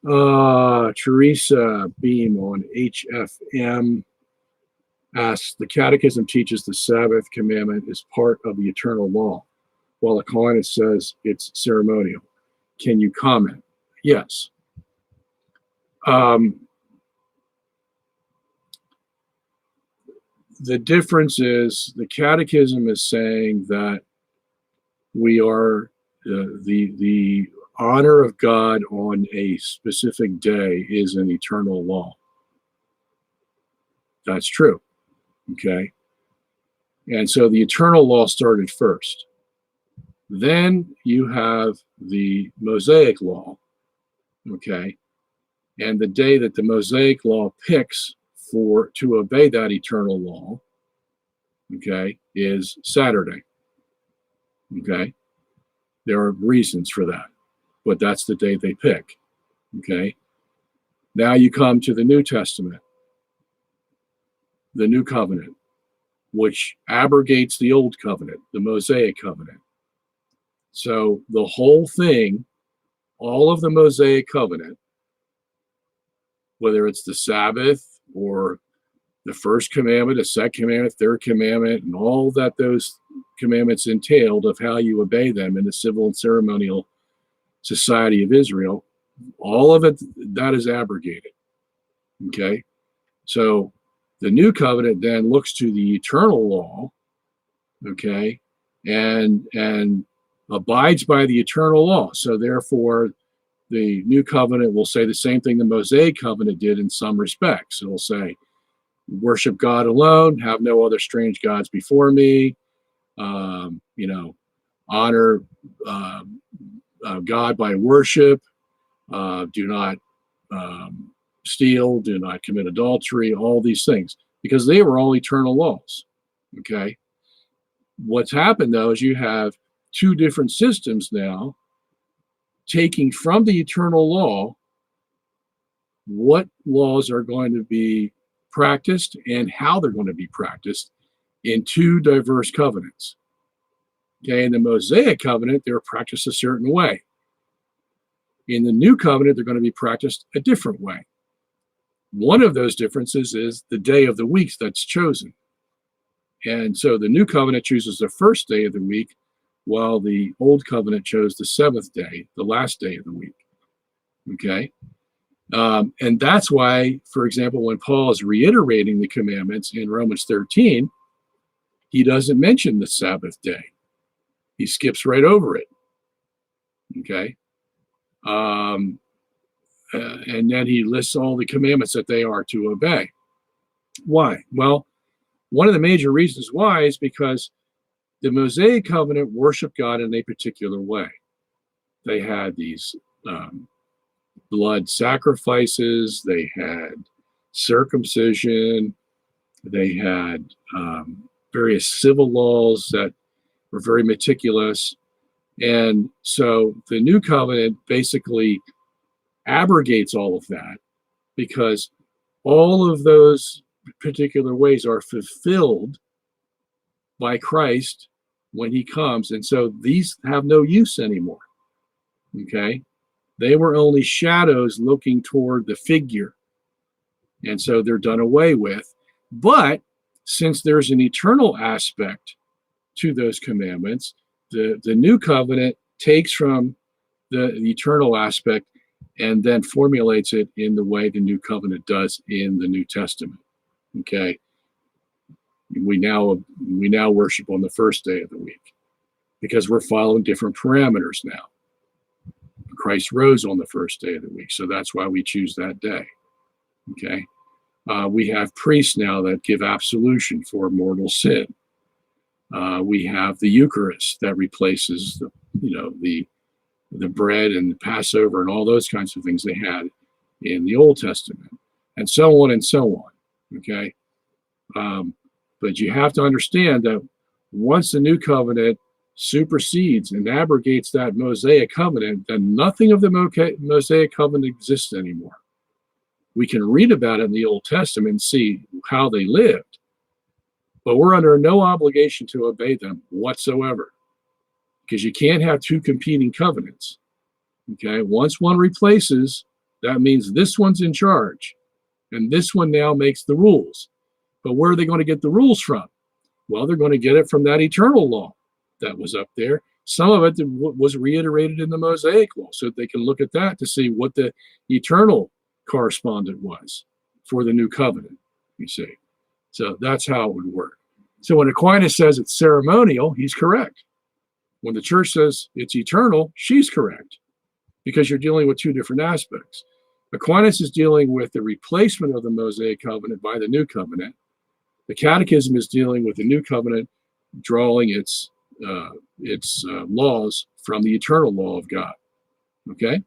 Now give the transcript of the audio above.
Teresa Beam on HFM asks, the Catechism teaches the Sabbath commandment is part of the eternal law, while Aquinas says it's ceremonial. Can you comment? Yes. The difference is the Catechism is saying that we are the honor of God on a specific day is an eternal law. That's true. Okay. And so the eternal law started first. Then you have the Mosaic law. Okay. And the day that the Mosaic law picks to obey that eternal law, okay, is Saturday. Okay. There are reasons for that, but that's the day they pick. Okay. Now you come to the New Testament, the New Covenant, which abrogates the Old Covenant, the Mosaic Covenant. So the whole thing, all of the Mosaic Covenant, whether it's the Sabbath or the first commandment, the second commandment, third commandment, and all that those commandments entailed of how you obey them in the civil and ceremonial society of Israel, all of it, that is abrogated. Okay. So the new covenant then looks to the eternal law, okay, and abides by the eternal law. So therefore, the new covenant will say the same thing the Mosaic covenant did in some respects. It'll say, worship God alone, have no other strange gods before me, honor God by worship, do not steal, do not commit adultery, all these things, because they were all eternal laws. Okay. What's happened though is you have two different systems now taking from the eternal law what laws are going to be practiced and how they're going to be practiced in two diverse covenants. Okay, in the Mosaic covenant, they're practiced a certain way. In the new covenant, they're going to be practiced a different way. One of those differences is the day of the week that's chosen. And so the new covenant chooses the first day of the week, while the old covenant chose the seventh day, the last day of the week. Okay. And that's why, for example, when Paul is reiterating the commandments in Romans 13, he doesn't mention the Sabbath day. He skips right over it. Okay. And then he lists all the commandments that they are to obey. Why? Well, one of the major reasons why is because the Mosaic covenant worshiped God in a particular way. They had these blood sacrifices, they had circumcision, they had various civil laws that were very meticulous. And so the new covenant basically abrogates all of that, because all of those particular ways are fulfilled by Christ when he comes. And so these have no use anymore. Okay. They were only shadows looking toward the figure. And so they're done away with. But since there's an eternal aspect to those commandments, the new covenant takes from the eternal aspect and then formulates it in the way the new covenant does in the New Testament. Okay. We now worship on the first day of the week because we're following different parameters now. Christ rose on the first day of the week, so that's why we choose that day. Okay. We have priests now that give absolution for mortal sin. We have the Eucharist that replaces the bread and the Passover and all those kinds of things they had in the Old Testament, and so on and so on. Okay. But you have to understand that once the new covenant supersedes and abrogates that Mosaic covenant, then nothing of the Mosaic covenant exists anymore. We can read about it in the Old Testament and see how they lived, but we're under no obligation to obey them whatsoever, because you can't have two competing covenants. Okay, once one replaces That means this one's in charge, and this one now makes the rules. But where are they going to get the rules from? Well, they're going to get it from that eternal law that was up there. Some of it was reiterated in the Mosaic law, so they can look at that to see what the eternal correspondent was for the new covenant, you see. So that's how it would work. So when Aquinas says it's ceremonial, he's correct. When the church says it's eternal, she's correct, because you're dealing with two different aspects. Aquinas is dealing with the replacement of the Mosaic covenant by the new covenant. The Catechism is dealing with the new covenant, drawing its laws from the eternal law of God. Okay?